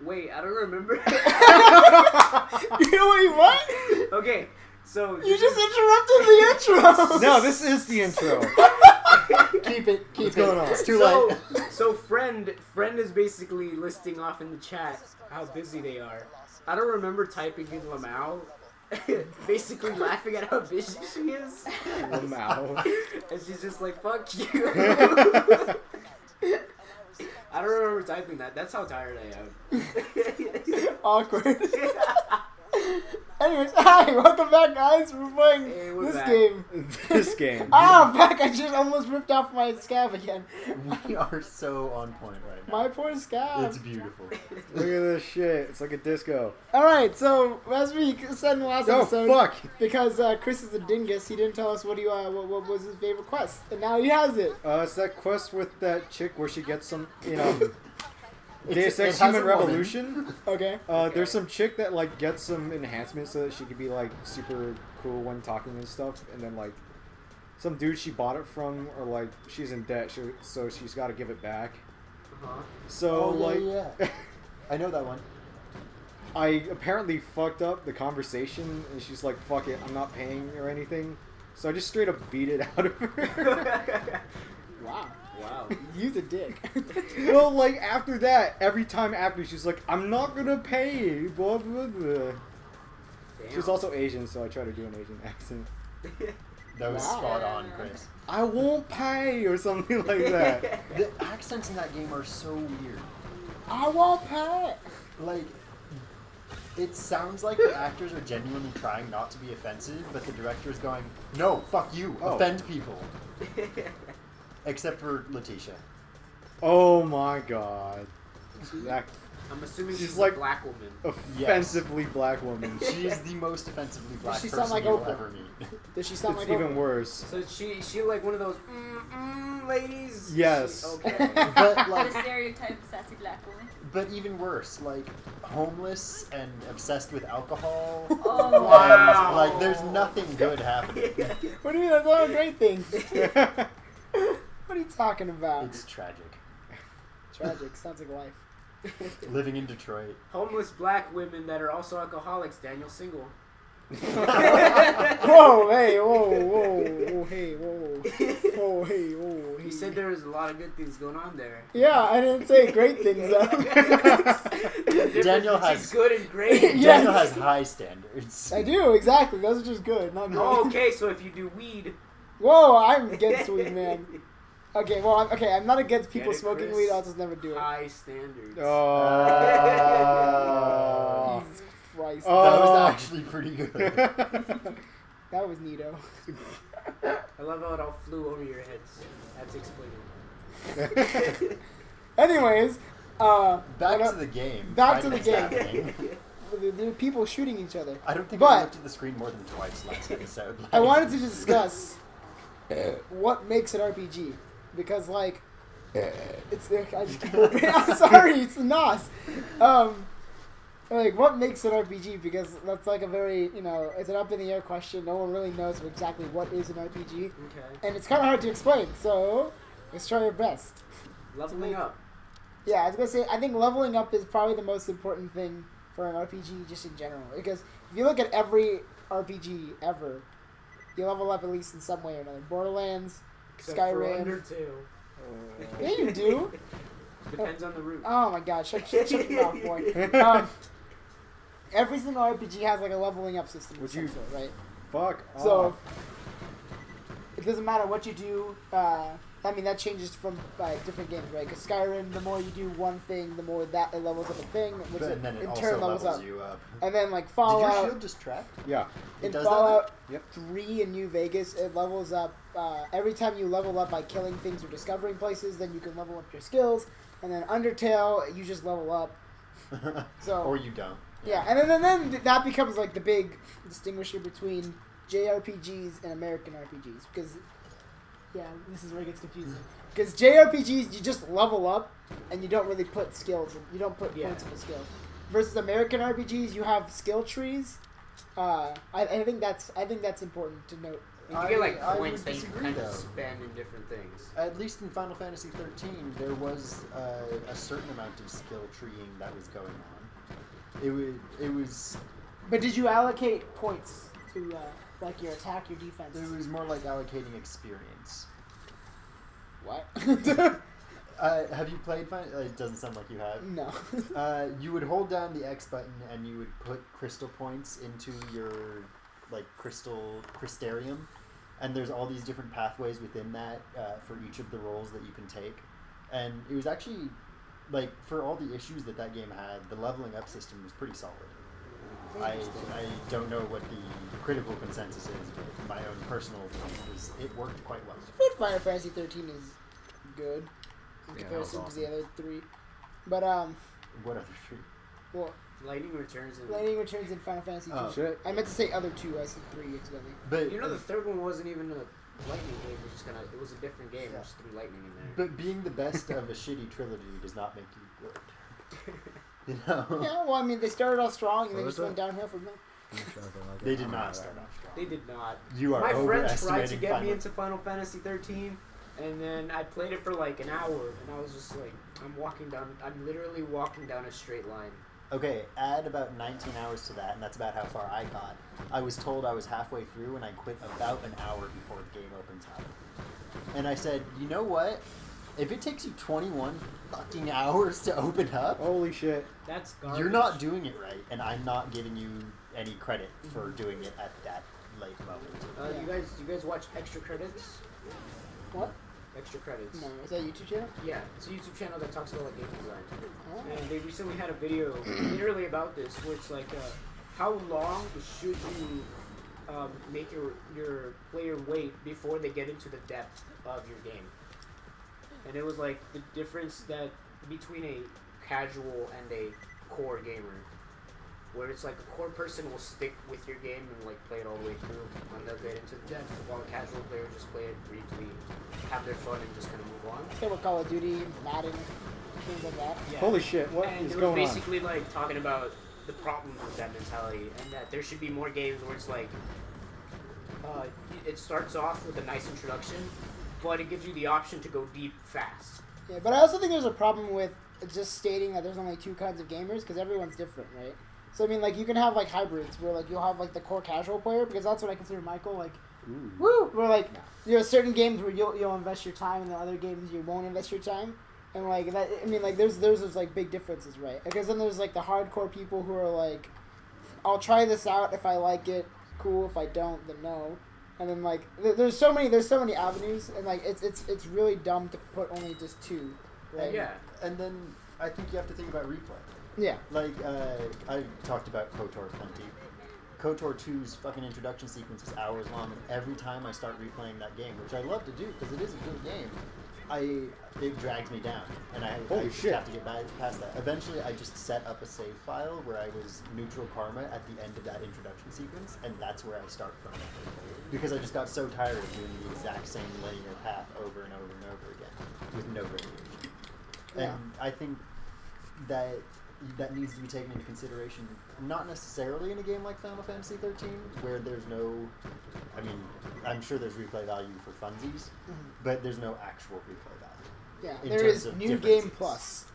Wait, I don't remember. Wait, what? Okay, so... You just interrupted the intro! No, this is the intro. Keep it. What's going on? It's too late. So friend is basically listing off in the chat how busy they are. I don't remember typing in Lamau, basically laughing at how busy she is. Lamau. And she's just like, fuck you. I don't remember typing that. That's how tired I am. Awkward. Anyways, hi, welcome back, guys. We're playing this game. This game. Fuck, I just almost ripped off my scab again. We are so on point right now. My poor scab. It's beautiful. Look at this shit. It's like a disco. Alright, so as we said in the last episode, fuck. because Chris is a dingus, he didn't tell us what was his favorite quest, and now he has it. It's that quest with that chick where she gets some, Deus it Ex has Human a woman. Revolution. Okay. There's some chick that like gets some enhancements so that she could be like super cool when talking and stuff, and then like some dude she bought it from, or like she's in debt, so she's got to give it back. So yeah. I know that one. I apparently fucked up the conversation, and she's like, "Fuck it, I'm not paying or anything." So I just straight up beat it out of her. Wow. Wow. Use a dick. Well, like, after that, every time after, she's like, I'm not gonna pay, blah, blah, blah. Damn. She's also Asian, so I try to do an Asian accent. That was Wow. spot on, Chris. I won't pay, or something like that. The accents in that game are so weird. I won't pay. Like, it sounds like the actors are genuinely trying not to be offensive, but the director is going, no, fuck you, Oh. offend people. Except for Letitia. Oh my god. That I'm assuming She's she's like- a black woman. offensively black woman. She is the most offensively black she person sound like you'll Oprah? ever meet. Does she sound It's like even worse. So she like one of those ladies? Yes. Okay. But, The like, stereotype sassy black woman. but even worse, like, homeless and obsessed with alcohol. Oh, Wow. And, like, there's nothing good happening. What do you mean? That's all great things. What are you talking about? It's tragic. Tragic. Sounds like life. Living in Detroit. Homeless black women that are also alcoholics. Daniel Single. Whoa, hey, whoa, hey, whoa. Whoa, hey, whoa. Hey. He said there was a lot of good things going on there. Yeah, I didn't say great things, though. Daniel She's has- good and great. Yes. Daniel has high standards. I do, exactly. Those are just good, not great. Oh, okay, so if you do weed, Whoa, I'm against weed, man. Okay, well, I'm not against people Get it, smoking Chris? weed, I'll just never do it. high standards. Oh. Jesus Christ. Oh. That was actually pretty good. That was neato. I love how it all flew over your heads. That's explaining. Anyways, Back to the game. Back to the Fighting is game. happening. there are people shooting each other. I don't think But- I looked at the screen more than twice last episode. I wanted to discuss what makes an RPG. Because, like, it's I just keep burping. I'm sorry, it's the NOS. Like, what makes an RPG? Because that's like a very, it's an up in the air question. No one really knows exactly what is an RPG. Okay. And it's kind of hard to explain, so let's try our best. Leveling up. Yeah, I was going to say, I think leveling up is probably the most important thing for an RPG just in general. Because if you look at every RPG ever, you level up at least in some way or another. Borderlands, Except for Skyrim. Undertale. Yeah, you do. Depends on the route. Oh my god, shut your mouth, boy. Every single RPG has like a leveling up system of Would some you- sort, right? Fuck So, off. it doesn't matter what you do. That changes from different games, right? Because Skyrim, the more you do one thing, the more that it levels up a thing, which But then it in also turn levels levels up. you up. And then like Did your Fallout, shield distract? Yeah. It in does that? Fallout Yep. 3 in New Vegas, it levels up. Every time you level up by killing things or discovering places, then you can level up your skills. And then Undertale, you just level up. So Or you don't. yeah, and then that becomes like the big distinguisher between JRPGs and American RPGs because this is where it gets confusing. Because JRPGs, you just level up and you don't really put skills. You don't put points into skills. Versus American RPGs, you have skill trees. I think that's important to note You can get like I points would that you can disagree, kind of though. spend in different things. At least in Final Fantasy 13, there was a certain amount of skill treeing that was going on. It was But did you allocate points to like your attack, your defense? it was more like allocating experience. What? Have you played Final? It doesn't sound like you have. No. You would hold down the X button and you would put crystal points into your like crystarium, and there's all these different pathways within that for each of the roles that you can take. And it was actually like for all the issues that game had, the leveling up system was pretty solid. I don't know what the critical consensus is, but my own personal opinion was it worked quite well. I think Final Fantasy 13 is good in Yeah, comparison that was to the other three. But What other three? well, Lightning Returns and Lightning Returns in Final Fantasy 2. Oh. Shit. I meant to say other two. I said 3 accidentally. But you know the third one wasn't even a lightning game. It was a different game. Yeah. Just threw lightning in there. But being the best of a shitty trilogy does not make you good. You know? Yeah, well, I mean, they started off strong and What they was just went that? downhill from there. They did not start off strong. They did not. You are My friend tried to overestimating get me Final. into Final Fantasy 13, and then I played it for like an hour, and I was just like, I'm literally walking down a straight line. Okay, add about 19 hours to that, and that's about how far I got. I was told I was halfway through, and I quit about an hour before the game opens up. And I said, you know what? If it takes you 21 fucking hours to open up, Holy shit. That's garbage. you're not doing it right, and I'm not giving you any credit for doing it at that late moment. You guys watch Extra Credits? What? Extra Credits. No, is that a YouTube channel? Yeah, it's a YouTube channel that talks about like game design. Oh. And they recently had a video literally about this, where it's like, how long should you make your player wait before they get into the depth of your game? And it was like the difference that between a casual and a core gamer, where it's like a core person will stick with your game and like play it all the way through, and they'll get into the depth, while a casual player just play it briefly, have their fun, and just kind of move on. Same with Call of Duty, Madden, things like that. Yeah. Holy shit, what And is it was going on? basically like talking about the problems with that mentality, and that there should be more games where it's like it starts off with a nice introduction, but it gives you the option to go deep fast. Yeah, but I also think there's a problem with just stating that there's only two kinds of gamers because everyone's different, right? So I mean, like you can have like hybrids where like you'll have like the core casual player because that's what I consider Michael. Like, Ooh. woo, where like you know certain games where you'll invest your time and then other games you won't invest your time, and like that. I mean, like there's those like big differences, right? Because then there's like the hardcore people who are like, I'll try this out if I like it, cool. If I don't, then no. And then like there's so many avenues, and like it's really dumb to put only just two, right? Yeah. And then I think you have to think about replay. Yeah. Like, I talked about KOTOR plenty. KOTOR 2's fucking introduction sequence is hours long, and every time I start replaying that game, which I love to do because it is a good game, it drags me down, and I Holy just shit. have to get past that. Eventually, I just set up a save file where I was neutral karma at the end of that introduction sequence, and that's where I start from. Because I just got so tired of doing the exact same linear path over and over and over again, with no variation. Yeah. And I think that needs to be taken into consideration, not necessarily in a game like Final Fantasy 13, where there's no, I mean, I'm sure there's replay value for funsies, but there's no actual replay value. Yeah, In there terms is of new game differences. plus.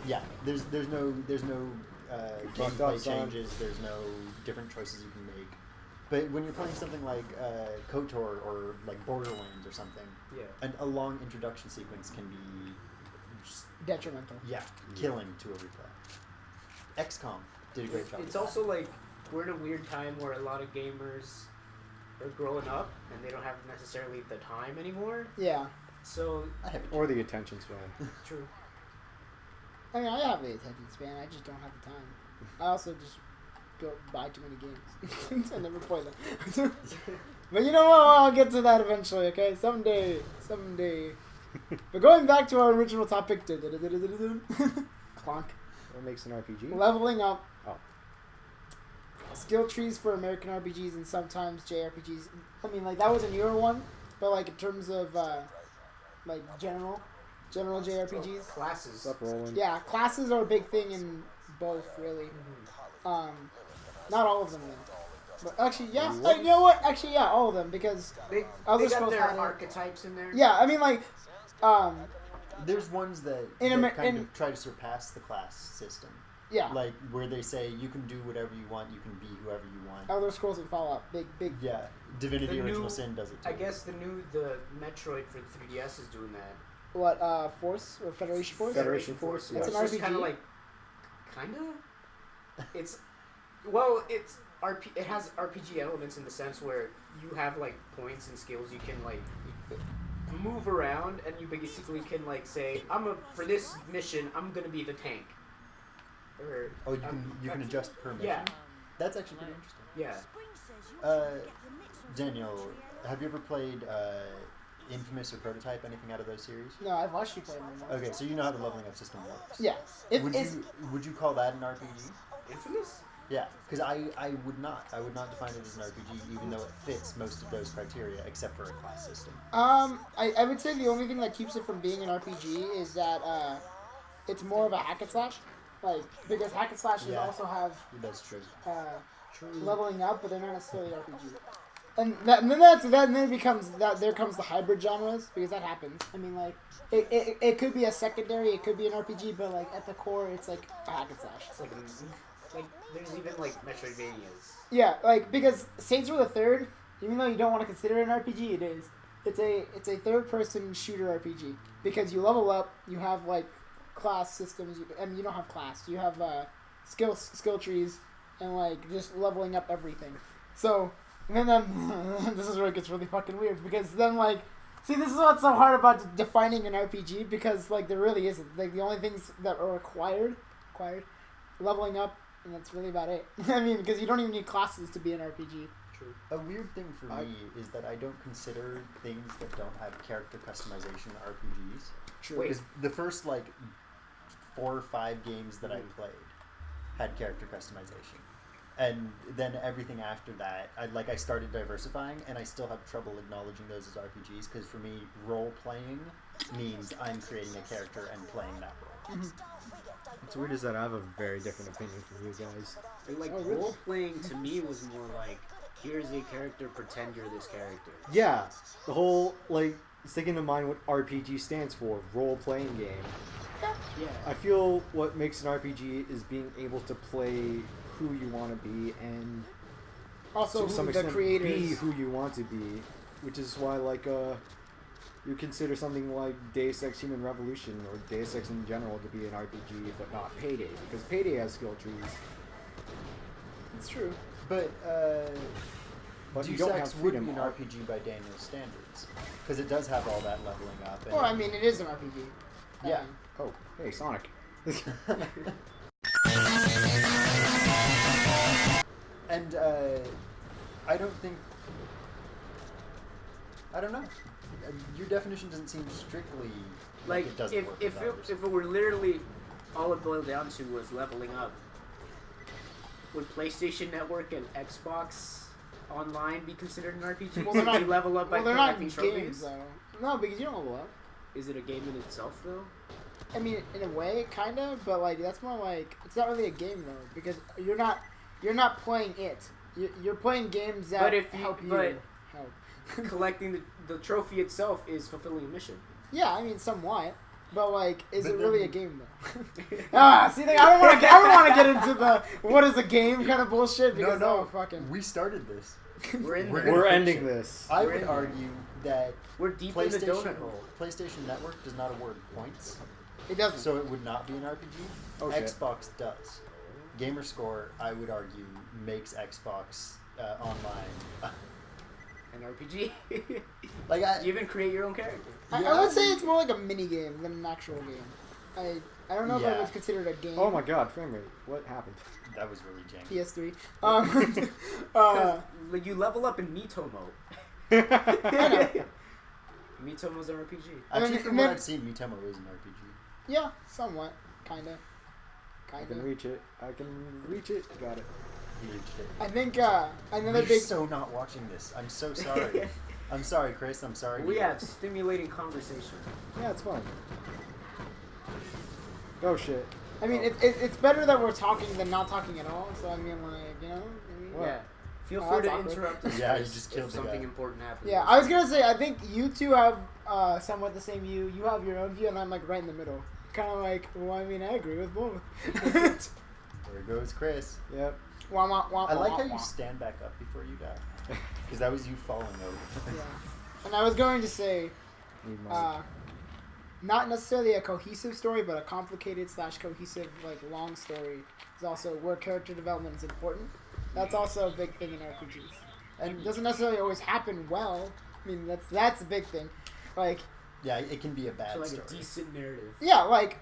Yeah, there's no Fucked gameplay up, son. changes, there's no different choices you can make. But when you're playing something like KOTOR or like Borderlands or something, Yeah. a long introduction sequence can be just, Detrimental. killing to a replay. XCOM did a great job. It's with also like we're in a weird time where a lot of gamers are growing up and they don't have necessarily the time anymore. Yeah. So that. I have Or the attention span. true. I mean, I have the attention span. I just don't have the time. I also just go buy too many games. I never play them. But you know what? I'll get to that eventually, okay? Someday. But going back to our original topic. Clonk. What makes an RPG? Leveling up. Oh. Skill trees for American RPGs and sometimes JRPGs. I mean, like, that was a newer one. But, like, in terms of, like, general JRPGs. Classes. What's up, Roland? Yeah, classes are a big thing in both, really. Not all of them, though. But actually, yeah. What? You know what? Actually, yeah, all of them because They Elder got Scrolls their had it. archetypes in there. Yeah, I mean like, There's ones that, In that Amer- kind in- of try to surpass the class system. yeah, Like, where they say you can do whatever you want, you can be whoever you want. Elder Scrolls and Fallout, big. Yeah, Divinity The Original new- Sin does it too. I guess the Metroid for the 3DS is doing that. What Force or Federation Force? Federation Force, It's yeah. an It's RPG. kind of like, it's it has RPG elements in the sense where you have like points and skills you can like move around, and you basically can like say, for this mission I'm gonna be the tank. Or Oh, you can adjust per mission? Yeah. That's actually pretty interesting. Yeah. Daniel, have you ever played Infamous or Prototype, anything out of those series? No, I've watched you play them. Okay, so you know how the leveling up system works. Yeah, Would you call that an RPG? Infamous? Yeah, because I would not. I would not define it as an RPG, even though it fits most of those criteria, except for a class system. I would say the only thing that keeps it from being an RPG is that it's more of a hack and slash, like because hack and slashes Yeah. also have That's true. leveling up, but they're not necessarily RPG. And then it becomes that there comes the hybrid genres because that happens. I mean, like it could be a secondary, it could be an RPG, but like at the core, it's like a hack and slash. It's like there's even like Metroidvanias. Yeah, like because Saints Row the Third, even though you don't want to consider it an RPG, it is. It's a third person shooter RPG because you level up, you have like class systems. I mean, you don't have class, you have skill trees, and like just leveling up everything. So. And then this is where it gets really fucking weird because then like, see, this is what's so hard about defining an RPG because like there really isn't. Like the only things that are required, leveling up, and that's really about it. I mean, because you don't even need classes to be an RPG. True. A weird thing for me is that I don't consider things that don't have character customization RPGs. True. Wait. Because the first like 4 or 5 games that I played had character customization. And then everything after that, I started diversifying, and I still have trouble acknowledging those as RPGs, because for me, role-playing means I'm creating a character and playing that role. What's weird is that I have a very different opinion from you guys. Like Oh, really? role playing to me was more like, here's a character, pretend you're this character. Yeah, the whole, like, sticking in mind what RPG stands for, role-playing game. Yeah. I feel what makes an RPG is being able to play who you want to be and Also, to some who the extent creators. be who you want to be, which is why like you consider something like Deus Ex Human Revolution or Deus Ex in general to be an RPG, but not Payday, because Payday has skill trees. It's true. But But you Deus don't Ex have would be freedom. an RPG by Daniel's standards, because it does have all that leveling up. And Well, I mean, it is an RPG. Yeah. Oh, hey, Sonic. And I don't think. I don't know. Your definition doesn't seem strictly like it doesn't work with others. if it were literally all it boiled down to was leveling up, would PlayStation Network and Xbox Online be considered an RPG? Well, they're Since not- you level up by Well, they're not collecting games, trophies? though. No, because you don't level up. Is it a game in itself though? I mean, in a way, kind of, but like that's more like it's not really a game though because you're not playing it. You're playing games that But if you- help you but- help. Collecting the trophy itself is fulfilling a mission. Yeah, I mean somewhat, but like, is But it really a then- game though? See, like, I don't want to get into the what is a game kind of bullshit because oh, fucking. We started this. We're in We're there. We're gonna ending fix it. this. I We're would in argue that We're deep in the donut PlayStation, hole. PlayStation Network does not award points, It doesn't. so it would not be an RPG. Oh, shit. Xbox does. Gamerscore, I would argue, makes Xbox Online. An RPG. Like You even create your own character. I would say it's more like a mini game than an actual game. I don't know if I Yeah. would consider it a game. Oh my god, frame rate. What happened? that was really janky. PS3. 'Cause, like you level up in Miitomo. I know. Miitomo's an RPG. Actually, mean, from and what then- I've seen, Miitomo is an RPG. Yeah, somewhat, kinda. I can reach it. I can reach it. Got it. He reached it. I think another You're big. so not watching this. I'm so sorry. I'm sorry, Chris. I'm sorry. We have stimulating conversation. Yeah, it's fine. Oh shit. I mean, it's better that we're talking than not talking at all. So I mean, like, you know. I mean, What? Yeah. Feel Oh, free to that's awkward. interrupt us. Yeah, you Chris, just killed if the something guy. important happens. Yeah, I was gonna say, I think you two have somewhat the same view. You have your own view, and I'm like right in the middle. Kind of like, well, I mean, I agree with both. There goes Chris. Yep. Wah, wah, wah, I like wah, how wah. you stand back up before you die. Because that was you falling over. Yeah. And I was going to say, Need my- not necessarily a cohesive story, but a complicated / cohesive, like, long story is also where character development is important. That's also a big thing in RPGs. And it doesn't necessarily always happen well. I mean, that's a big thing. Like, Yeah, it can be a bad So like story. a decent narrative. yeah, like,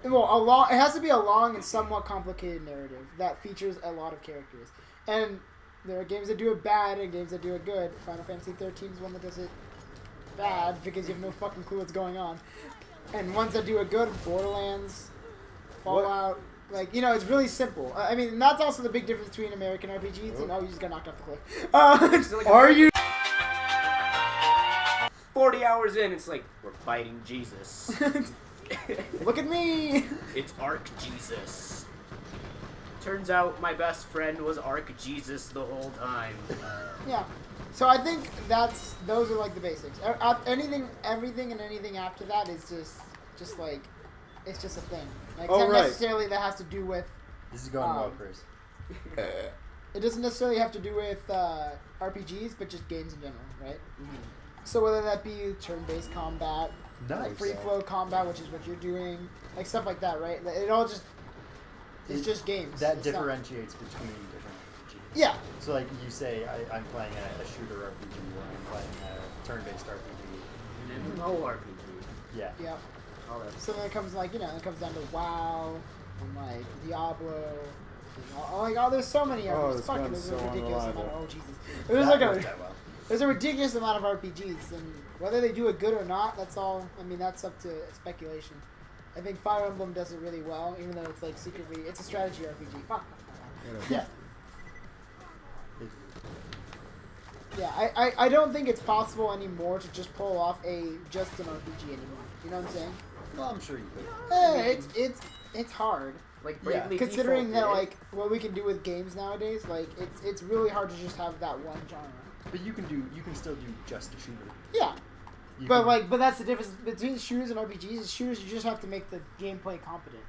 well, it has to be a long and somewhat complicated narrative that features a lot of characters. And there are games that do it bad and games that do it good. Final Fantasy 13 is one that does it bad because you have no fucking clue what's going on. And ones that do it good, Borderlands, Fallout, like, you know, it's really simple. I mean, and that's also the big difference between American RPGs and, oh, you just got knocked off the cliff. It's like Are you? 40 hours in, it's like, we're fighting Jesus. Look at me! It's Arc Jesus. Turns out my best friend was Arc Jesus the whole time. Yeah. So I think those are like the basics. Everything and anything after that is just like, it's just a thing. Like, Oh, not right. necessarily that has to do with, This is going well, Chris. it doesn't necessarily have to do with RPGs, but just games in general, right? So whether that be turn-based combat, Nice. free flow combat, which is what you're doing, like stuff like that, right? It all just, it's just games. That It's not- differentiates between different RPGs. Yeah. So like you say, I'm playing a shooter RPG or I'm playing a turn-based RPG. An MMO RPG. Yeah. Yeah. All that. So then it comes like, you know, it comes down to WoW and like Diablo. There's so many Oh, RPGs. this Fuck it, gun's there's so a ridiculous amount. unreliable. Oh Jesus, there's That like worked a out well. there's a ridiculous amount of RPGs, and whether they do it good or not, that's all. I mean, that's up to speculation. I think Fire Emblem does it really well, even though it's like secretly it's a strategy RPG. Fuck. Yeah. Yeah, I don't think it's possible anymore to just pull off just an RPG anymore. You know what I'm saying? Well, I'm sure you could. It's hard. Like Yeah. Bravely Considering Default that, did it. like, what we can do with games nowadays, like, it's really hard to just have that one genre. But you can still do just a shooter. Yeah, You but can- but that's the difference between shooters and RPGs. Shooters, you just have to make the gameplay competent.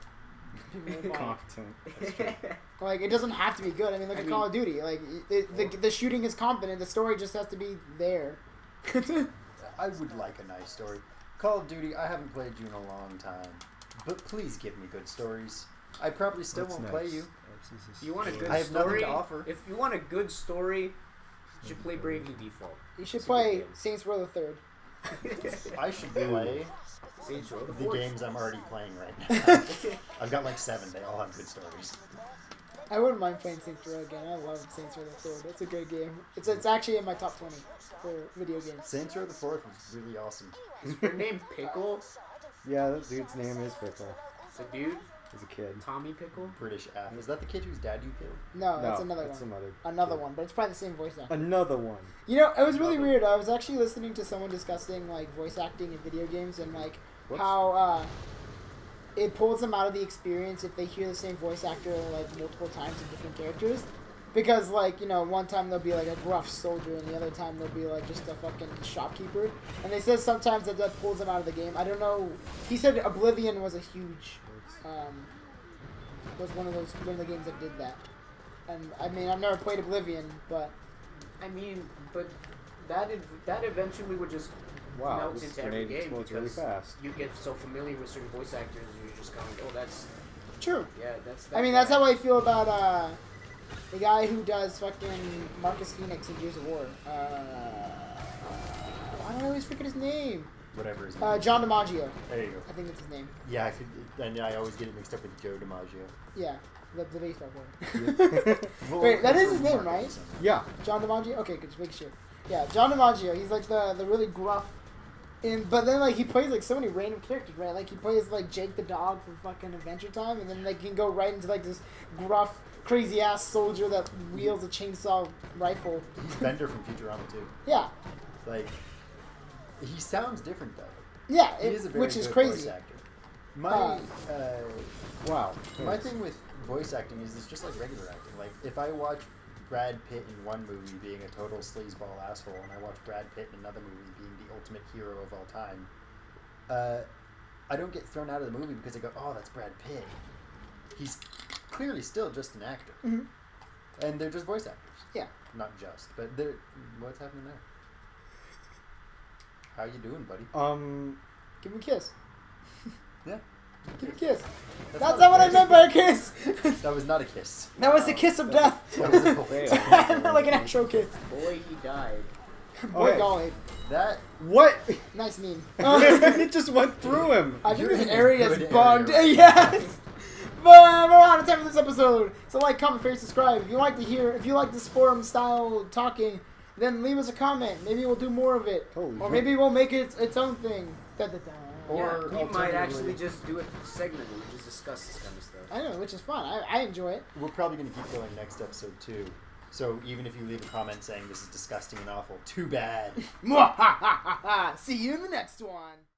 People will buy Competent. it. Like, it doesn't have to be good. I mean, look at Call of Duty. Like, the shooting is competent. The story just has to be there. I would like a nice story. Call of Duty, I haven't played you in a long time, but please give me good stories. I probably still That's won't nice. play you. If you want a good I have nothing story, to offer. if you want a good story, you should play Bravely Default. You should It's a good play game. Saints Row the Third. I should play Saints Row the games I'm already playing right now. I've got like 7. They all have good stories. I wouldn't mind playing Saints Row again. I love Saints Row the Third. It's a good game. It's actually in my top 20 for video games. Saints Row the 4th was really awesome. Is your name Pickle? Yeah, that dude's name is Pickle. The dude? He's a kid. Tommy Pickle? British F. Is that the kid whose dad you killed? No, that's another that's one. Another One, but it's probably the same voice actor. Another one. You know, it was really weird. I was actually listening to someone discussing like voice acting in video games and like Whoops. how it pulls them out of the experience if they hear the same voice actor like multiple times in different characters. Because like, you know, one time they'll be like a gruff soldier and the other time they'll be like just a fucking shopkeeper. And they said sometimes that pulls them out of the game. I don't know. He said Oblivion was a huge was one of the games that did that. And I mean, I've never played Oblivion, but I mean, but that eventually would just Wow, melt this into every grenade game explodes really because fast. you get so familiar with certain voice actors, you're just going, oh, that's true. yeah, that's. I mean, that's how I feel about the guy who does fucking Marcus Phoenix in Gears of War. Why don't I always forget his name? Whatever his name is. John DiMaggio. There you go. I think that's his name. Yeah, I could, and I always get it mixed up with Joe DiMaggio. Yeah, the baseball player. Well, Wait, that is his Marcus name, right? or something. Yeah. John DiMaggio? Okay, good, just make sure. Yeah, John DiMaggio. He's like the really gruff. But then like he plays like so many random characters, right? Like he plays like Jake the dog from fucking Adventure Time, and then like he can go right into like this gruff, crazy ass soldier that wields a chainsaw rifle. He's Bender from Futurama too. Yeah, Like, he sounds different though. yeah, He is a very which is good crazy. voice actor. My Wow. my thing with voice acting is it's just like regular acting. Like if I watch Brad Pitt in one movie being a total sleazeball asshole, and I watch Brad Pitt in another movie being the ultimate hero of all time, I don't get thrown out of the movie because I go, oh, that's Brad Pitt. He's clearly still just an actor. Mhm. And they're just voice actors. Yeah. Not just, but they're... What's happening there? How you doing, buddy? Give me a kiss. Yeah. Give me a kiss. That's That's not not what a I kiss. meant by a kiss. That was not a kiss. That was the kiss of death. That was a voice. Like an actual kiss. Boy, he died. Boy, Okay. golly. That... What? Nice meme. It just went through him. I think You're this in a area is good bugged. area right Yes. But we're out of time for this episode. So like, comment, favorite, subscribe. If you like this forum style talking, then leave us a comment. Maybe we'll do more of it, Holy or shit. maybe we'll make it its own thing. Da, da, da. Or We might actually alternatively- just do a segment where we just discuss this kind of stuff. I know, which is fun. I enjoy it. We're probably going to keep going next episode, too. So even if you leave a comment saying this is disgusting and awful, too bad. See you in the next one.